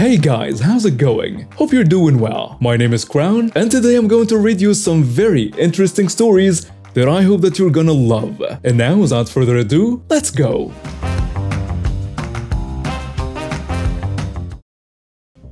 Hey guys, how's it going? Hope you're doing well. My name is Crown, and today I'm going to read you some very interesting stories that I hope that you're gonna love. And now, without further ado, let's go!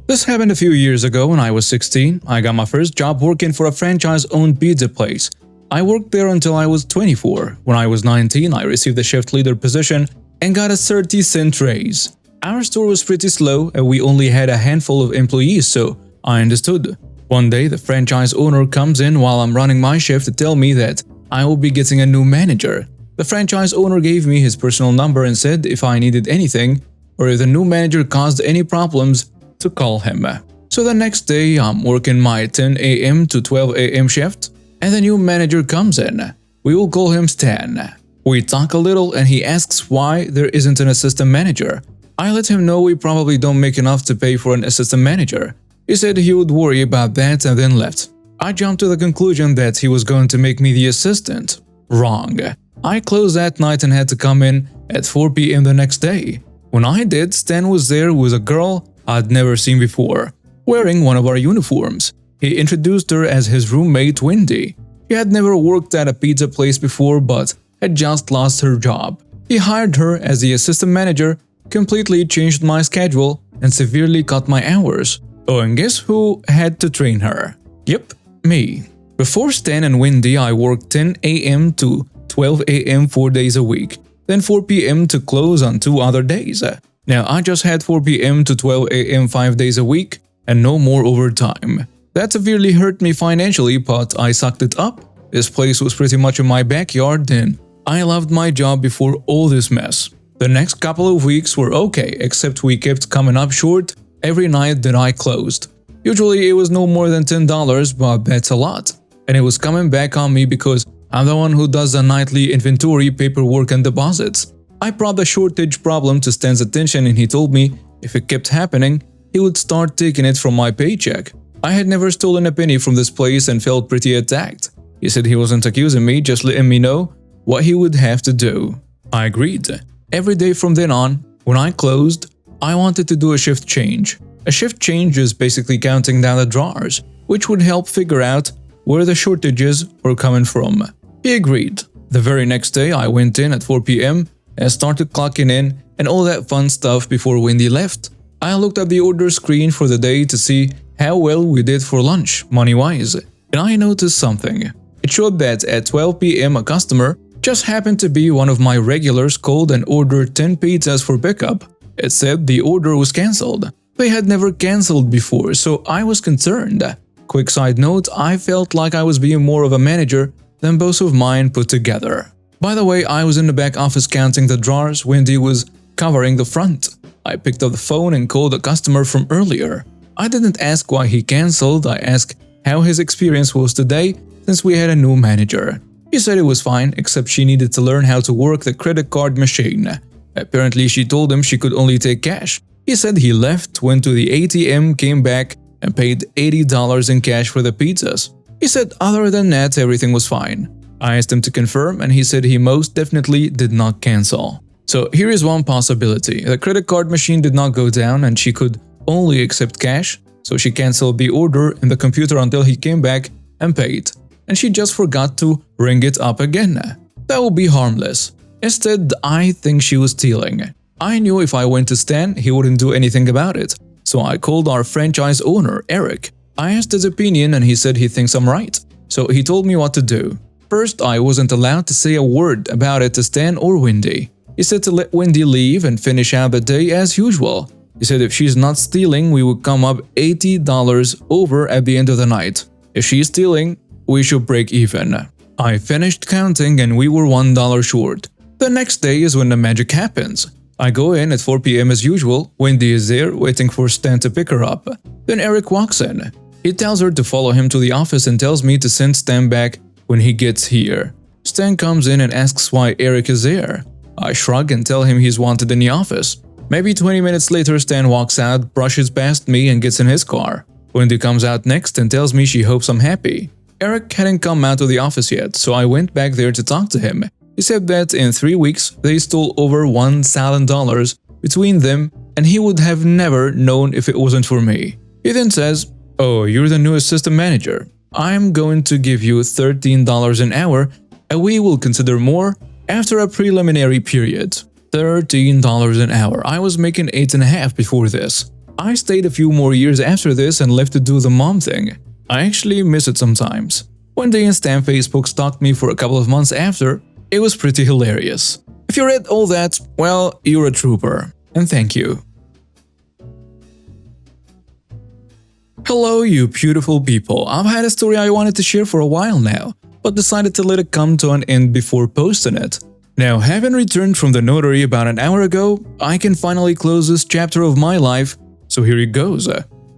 This happened a few years ago when I was 16. I got my first job working for a franchise-owned pizza place. I worked there until I was 24. When I was 19, I received a shift leader position and got a 30-cent raise. Our store was pretty slow and we only had a handful of employees, so I understood. One day, the franchise owner comes in while I'm running my shift to tell me that I will be getting a new manager. The franchise owner gave me his personal number and said if I needed anything or if the new manager caused any problems, to call him. So the next day, I'm working my 10 a.m. to 12 a.m. shift, and the new manager comes in. We will call him Stan. We talk a little and he asks why there isn't an assistant manager. I let him know we probably don't make enough to pay for an assistant manager. He said he would worry about that and then left. I jumped to the conclusion that he was going to make me the assistant. Wrong. I closed that night and had to come in at 4 p.m. the next day. When I did, Stan was there with a girl I'd never seen before, wearing one of our uniforms. He introduced her as his roommate Wendy. She had never worked at a pizza place before but had just lost her job. He hired her as the assistant manager, completely changed my schedule, and severely cut my hours. Oh, and guess who had to train her? Yep, me. Before Stan and Wendy, I worked 10 a.m. to 12 a.m. 4 days a week, then 4 p.m. to close on 2 other days. Now, I just had 4 p.m. to 12 a.m. 5 days a week and no more overtime. That severely hurt me financially, but I sucked it up. This place was pretty much in my backyard and I loved my job before all this mess. The next couple of weeks were okay, except we kept coming up short every night that I closed. Usually it was no more than $10, but that's a lot. And it was coming back on me because I'm the one who does the nightly inventory, paperwork and deposits. I brought the shortage problem to Stan's attention and he told me if it kept happening, he would start taking it from my paycheck. I had never stolen a penny from this place and felt pretty attacked. He said he wasn't accusing me, just letting me know what he would have to do. I agreed. Every day from then on, when I closed, I wanted to do a shift change. A shift change is basically counting down the drawers, which would help figure out where the shortages were coming from. He agreed. The very next day, I went in at 4 p.m. and started clocking in and all that fun stuff before Wendy left. I looked at the order screen for the day to see how well we did for lunch, money-wise, and I noticed something. It showed that at 12 p.m. a customer just happened to be one of my regulars called and ordered 10 pizzas for pickup. It said the order was cancelled. They had never cancelled before, so I was concerned. Quick side note, I felt like I was being more of a manager than both of mine put together. By the way, I was in the back office counting the drawers, Wendy was covering the front. I picked up the phone and called a customer from earlier. I didn't ask why he cancelled, I asked how his experience was today since we had a new manager. He said it was fine, except she needed to learn how to work the credit card machine. Apparently she told him she could only take cash. He said he left, went to the ATM, came back, and paid $80 in cash for the pizzas. He said other than that everything was fine. I asked him to confirm and he said he most definitely did not cancel. So here is one possibility. The credit card machine did not go down and she could only accept cash, so she cancelled the order in the computer until he came back and paid. And she just forgot to ring it up again. That would be harmless. Instead, I think she was stealing. I knew if I went to Stan, he wouldn't do anything about it. So I called our franchise owner, Eric. I asked his opinion and he said he thinks I'm right. So he told me what to do. First, I wasn't allowed to say a word about it to Stan or Wendy. He said to let Wendy leave and finish out the day as usual. He said if she's not stealing, we would come up $80 over at the end of the night. If she's stealing, we should break even. I finished counting and we were $1 short. The next day is when the magic happens. I go in at 4 p.m. as usual. Wendy is there waiting for Stan to pick her up. Then Eric walks in. He tells her to follow him to the office and tells me to send Stan back when he gets here. Stan comes in and asks why Eric is there. I shrug and tell him he's wanted in the office. Maybe 20 minutes later, Stan walks out, brushes past me and gets in his car. Wendy comes out next and tells me she hopes I'm happy. Eric hadn't come out of the office yet, so I went back there to talk to him. He said that in 3 weeks, they stole over $1,000 between them and he would have never known if it wasn't for me. He then says, "Oh, you're the new assistant manager. I'm going to give you $13 an hour, and we will consider more after a preliminary period." $13 an hour. I was making 8.5 before this. I stayed a few more years after this and left to do the mom thing. I actually miss it sometimes. One day Stan Facebook stalked me for a couple of months after. It was pretty hilarious. If you read all that, well, you're a trooper. And thank you. Hello, you beautiful people. I've had a story I wanted to share for a while now, but decided to let it come to an end before posting it. Now, having returned from the notary about an hour ago, I can finally close this chapter of my life, so here it goes.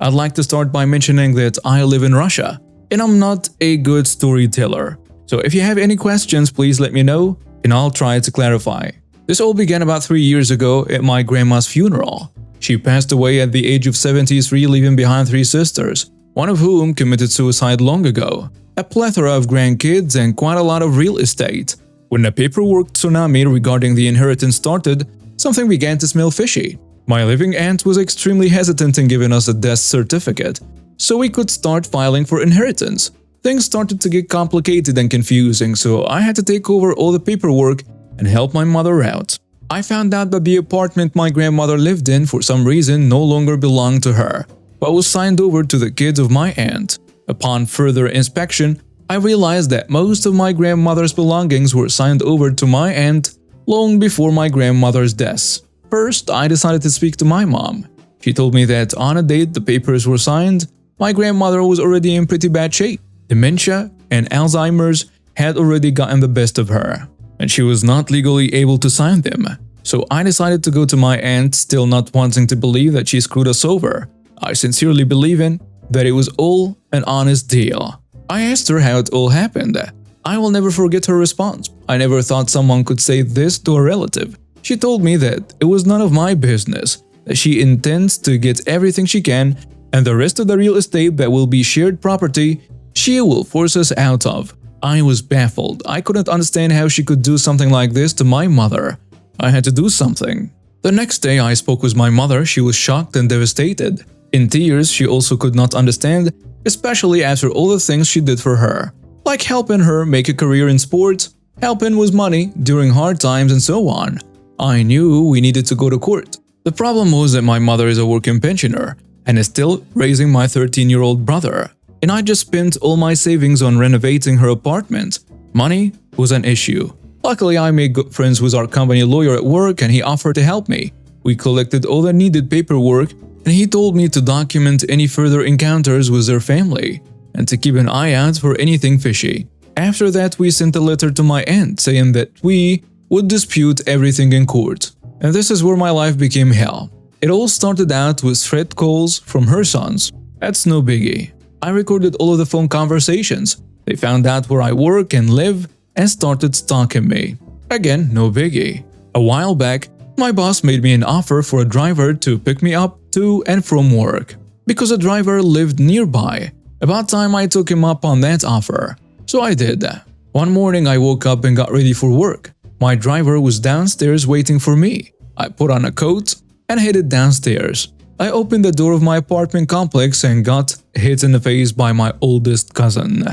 I'd like to start by mentioning that I live in Russia, and I'm not a good storyteller. So if you have any questions, please let me know, and I'll try to clarify. This all began about 3 years ago at my grandma's funeral. She passed away at the age of 73, leaving behind 3 sisters, one of whom committed suicide long ago, a plethora of grandkids, and quite a lot of real estate. When the paperwork tsunami regarding the inheritance started, something began to smell fishy. My living aunt was extremely hesitant in giving us a death certificate, so we could start filing for inheritance. Things started to get complicated and confusing, so I had to take over all the paperwork and help my mother out. I found out that the apartment my grandmother lived in for some reason no longer belonged to her, but was signed over to the kids of my aunt. Upon further inspection, I realized that most of my grandmother's belongings were signed over to my aunt long before my grandmother's death. First, I decided to speak to my mom. She told me that on a date the papers were signed, my grandmother was already in pretty bad shape. Dementia and Alzheimer's had already gotten the best of her, and she was not legally able to sign them. So I decided to go to my aunt, still not wanting to believe that she screwed us over. I sincerely believe in that it was all an honest deal. I asked her how it all happened. I will never forget her response. I never thought someone could say this to a relative. She told me that it was none of my business, that she intends to get everything she can, and the rest of the real estate that will be shared property, she will force us out of. I was baffled. I couldn't understand how she could do something like this to my mother. I had to do something. The next day I spoke with my mother. She was shocked and devastated. In tears, she also could not understand, especially after all the things she did for her, like helping her make a career in sports, helping with money during hard times, and so on. I knew we needed to go to court. The problem was that my mother is a working pensioner and is still raising my 13-year-old brother, and I just spent all my savings on renovating her apartment. Money was an issue. Luckily, I made good friends with our company lawyer at work, and he offered to help me. We collected all the needed paperwork, and he told me to document any further encounters with their family and to keep an eye out for anything fishy. After that, we sent a letter to my aunt saying that we would dispute everything in court. And this is where my life became hell. It all started out with threat calls from her sons. That's no biggie. I recorded all of the phone conversations. They found out where I work and live and started stalking me. Again, no biggie. A while back, my boss made me an offer for a driver to pick me up to and from work, because a driver lived nearby. About time I took him up on that offer. So I did. One morning I woke up and got ready for work. My driver was downstairs waiting for me. I put on a coat and headed downstairs. I opened the door of my apartment complex and got hit in the face by my oldest cousin.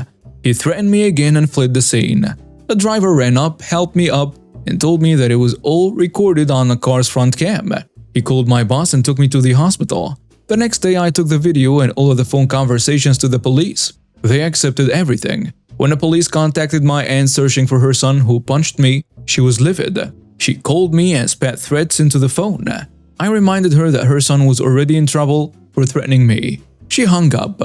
He threatened me again and fled the scene. The driver ran up, helped me up, and told me that it was all recorded on the car's front cam. He called my boss and took me to the hospital. The next day I took the video and all of the phone conversations to the police. They accepted everything. When the police contacted my aunt searching for her son who punched me, she was livid. She called me and spat threats into the phone. I reminded her that her son was already in trouble for threatening me. She hung up.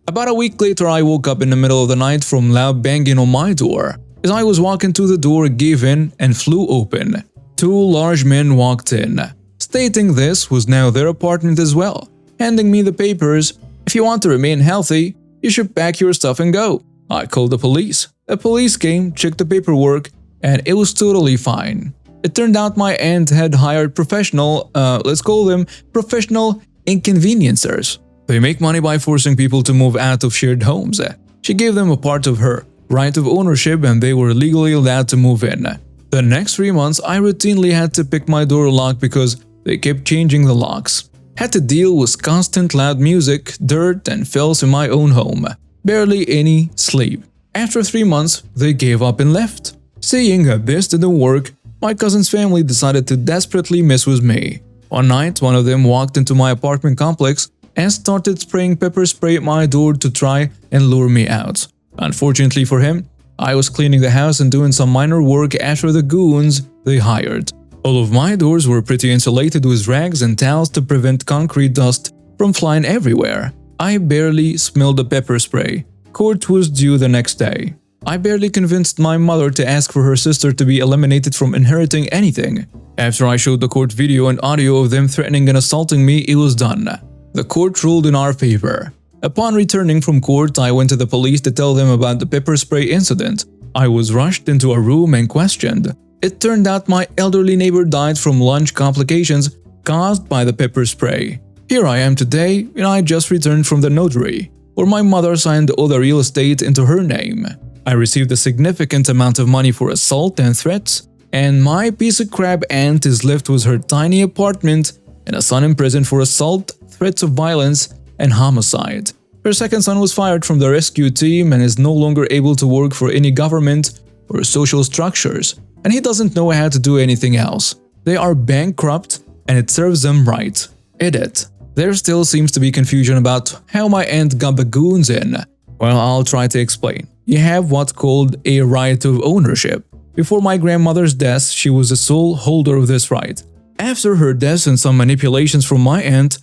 About a week later, I woke up in the middle of the night from loud banging on my door. As I was walking to the door, it gave in and flew open. 2 large men walked in, stating this was now their apartment as well, handing me the papers. If you want to remain healthy, you should pack your stuff and go. I called the police. The police came, checked the paperwork, and it was totally fine. It turned out my aunt had hired professional, let's call them professional inconveniencers. They make money by forcing people to move out of shared homes. She gave them a part of her right of ownership and they were legally allowed to move in. The next 3 months, I routinely had to pick my door lock because They kept changing the locks. Had to deal with constant loud music, dirt, and filth in my own home. Barely any sleep. After 3 months, they gave up and left. Seeing that this didn't work, my cousin's family decided to desperately mess with me. One night, one of them walked into my apartment complex and started spraying pepper spray at my door to try and lure me out. Unfortunately for him, I was cleaning the house and doing some minor work after the goons they hired. All of my doors were pretty insulated with rags and towels to prevent concrete dust from flying everywhere. I barely smelled the pepper spray. Court was due the next day. I barely convinced my mother to ask for her sister to be eliminated from inheriting anything. After I showed the court video and audio of them threatening and assaulting me, it was done. The court ruled in our favor. Upon returning from court, I went to the police to tell them about the pepper spray incident. I was rushed into a room and questioned. It turned out my elderly neighbor died from lung complications caused by the pepper spray. Here I am today, and I just returned from the notary, where my mother signed all the real estate into her name. I received a significant amount of money for assault and threats, and my piece of crap aunt is left with her tiny apartment and a son in prison for assault, threats of violence, and homicide. Her second son was fired from the rescue team and is no longer able to work for any government or social structures, and he doesn't know how to do anything else. They are bankrupt, and it serves them right. Edit. There still seems to be confusion about how my aunt got the goons in. Well, I'll try to explain. You have what's called a right of ownership. Before my grandmother's death, she was the sole holder of this right. After her death and some manipulations from my aunt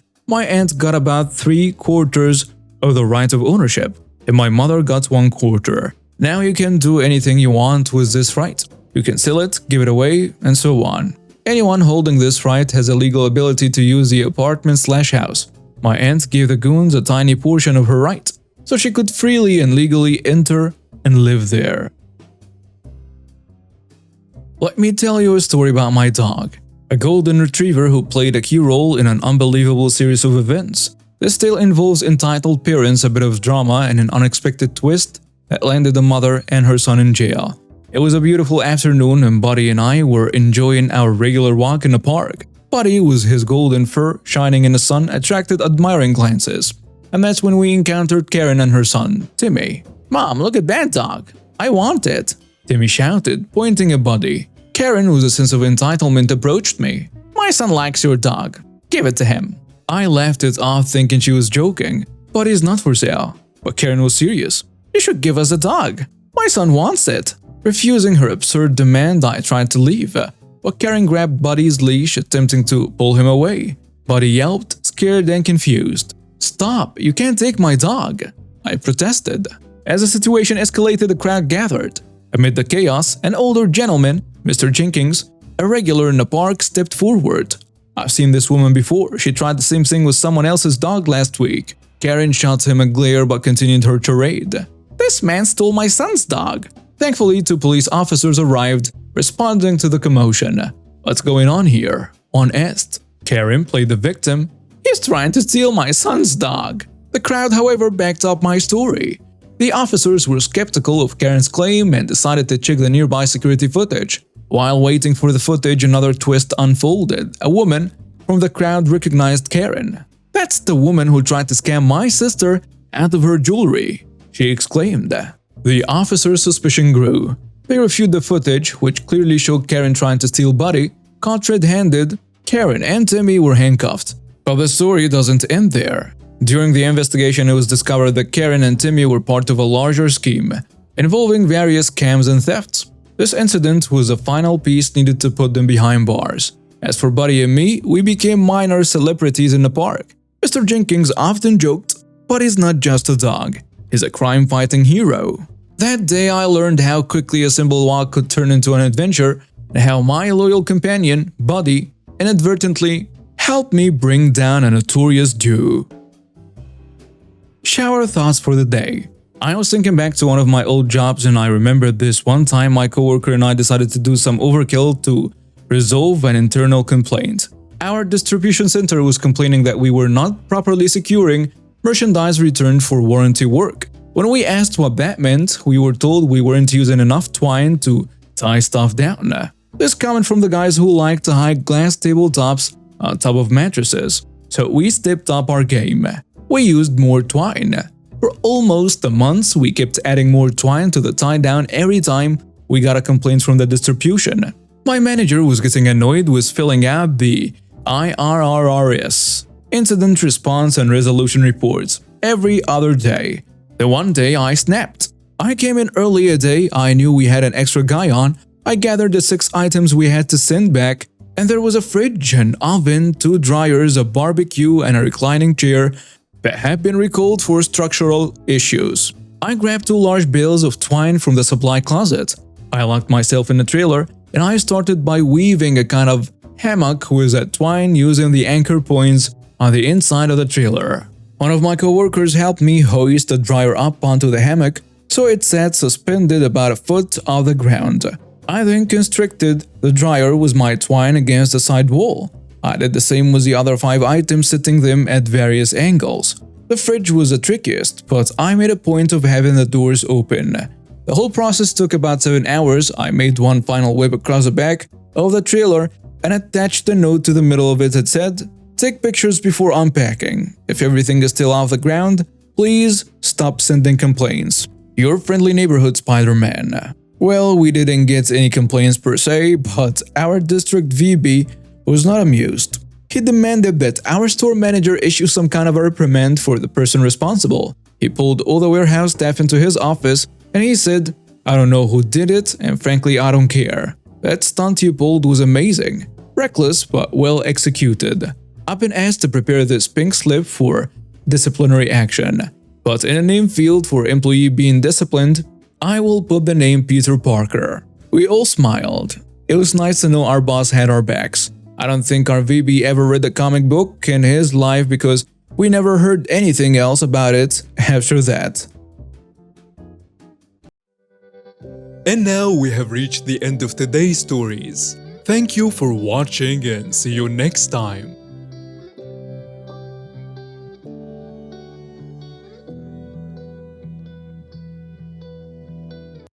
got about 3/4 of the right of ownership, and my mother got 1/4. Now you can do anything you want with this right. You can sell it, give it away, and so on. Anyone holding this right has a legal ability to use the apartment/house. My aunt gave the goons a tiny portion of her right, so she could freely and legally enter and live there. Let me tell you a story about my dog, a golden retriever who played a key role in an unbelievable series of events. This tale involves entitled parents, a bit of drama, and an unexpected twist that landed the mother and her son in jail. It was a beautiful afternoon and Buddy and I were enjoying our regular walk in the park. Buddy, with his golden fur shining in the sun, attracted admiring glances. And that's when we encountered Karen and her son, Timmy. "Mom, look at that dog. I want it," Timmy shouted, pointing at Buddy. Karen, with a sense of entitlement, approached me. "My son likes your dog. Give it to him." I laughed it off, thinking she was joking. Buddy's not for sale. But Karen was serious. "You should give us a dog. My son wants it." Refusing her absurd demand, I tried to leave, but Karen grabbed Buddy's leash, attempting to pull him away. Buddy yelped, scared and confused. "Stop, you can't take my dog," I protested. As the situation escalated, the crowd gathered. Amid the chaos, an older gentleman, Mr. Jenkins, a regular in the park, stepped forward. "I've seen this woman before. She tried the same thing with someone else's dog last week." Karen shot him a glare but continued her tirade. "This man stole my son's dog." Thankfully, 2 police officers arrived, responding to the commotion. "What's going on here?" one asked. Karen played the victim. "He's trying to steal my son's dog." The crowd, however, backed up my story. The officers were skeptical of Karen's claim and decided to check the nearby security footage. While waiting for the footage, another twist unfolded. A woman from the crowd recognized Karen. "That's the woman who tried to scam my sister out of her jewelry," she exclaimed. The officers' suspicion grew. They reviewed the footage, which clearly showed Karen trying to steal Buddy. Caught red-handed, Karen and Timmy were handcuffed. But the story doesn't end there. During the investigation, it was discovered that Karen and Timmy were part of a larger scheme, involving various scams and thefts. This incident was the final piece needed to put them behind bars. As for Buddy and me, we became minor celebrities in the park. Mr. Jenkins often joked, "Buddy's not just a dog, he's a crime-fighting hero." That day I learned how quickly a simple walk could turn into an adventure, and how my loyal companion, Buddy, inadvertently helped me bring down a notorious Jew. Shower thoughts for the day. I was thinking back to one of my old jobs, and I remembered this one time my coworker and I decided to do some overkill to resolve an internal complaint. Our distribution center was complaining that we were not properly securing merchandise returned for warranty work. When we asked what that meant, we were told we weren't using enough twine to tie stuff down. This comment from the guys who like to hide glass tabletops on top of mattresses, so we stepped up our game. We used more twine. For almost a month, we kept adding more twine to the tie-down every time we got a complaint from the distribution. My manager was getting annoyed with filling out the IRRRS, Incident Response and Resolution Reports, every other day. The one day I snapped. I came in early a day, I knew we had an extra guy on, I gathered the 6 items we had to send back, and there was a fridge, an oven, 2 dryers, a barbecue, and a reclining chair that had been recalled for structural issues. I grabbed 2 large bales of twine from the supply closet. I locked myself in the trailer, and I started by weaving a kind of hammock with that twine using the anchor points on the inside of the trailer. One of my coworkers helped me hoist the dryer up onto the hammock so it sat suspended about a foot off the ground. I then constricted the dryer with my twine against the side wall. I did the same with the other 5 items, setting them at various angles. The fridge was the trickiest, but I made a point of having the doors open. The whole process took about 7 hours. I made one final whip across the back of the trailer and attached a note to the middle of it that said, "Take pictures before unpacking. If everything is still off the ground, please stop sending complaints. Your friendly neighborhood Spider-Man." Well, we didn't get any complaints per se, but our district VP was not amused. He demanded that our store manager issue some kind of a reprimand for the person responsible. He pulled all the warehouse staff into his office and he said, "I don't know who did it, and frankly I don't care. That stunt you pulled was amazing. Reckless but well executed. I've been asked to prepare this pink slip for disciplinary action, but in a name field for employee being disciplined, I will put the name Peter Parker." We all smiled. It was nice to know our boss had our backs. I don't think our VP ever read a comic book in his life because we never heard anything else about it after that. And now we have reached the end of today's stories. Thank you for watching and see you next time.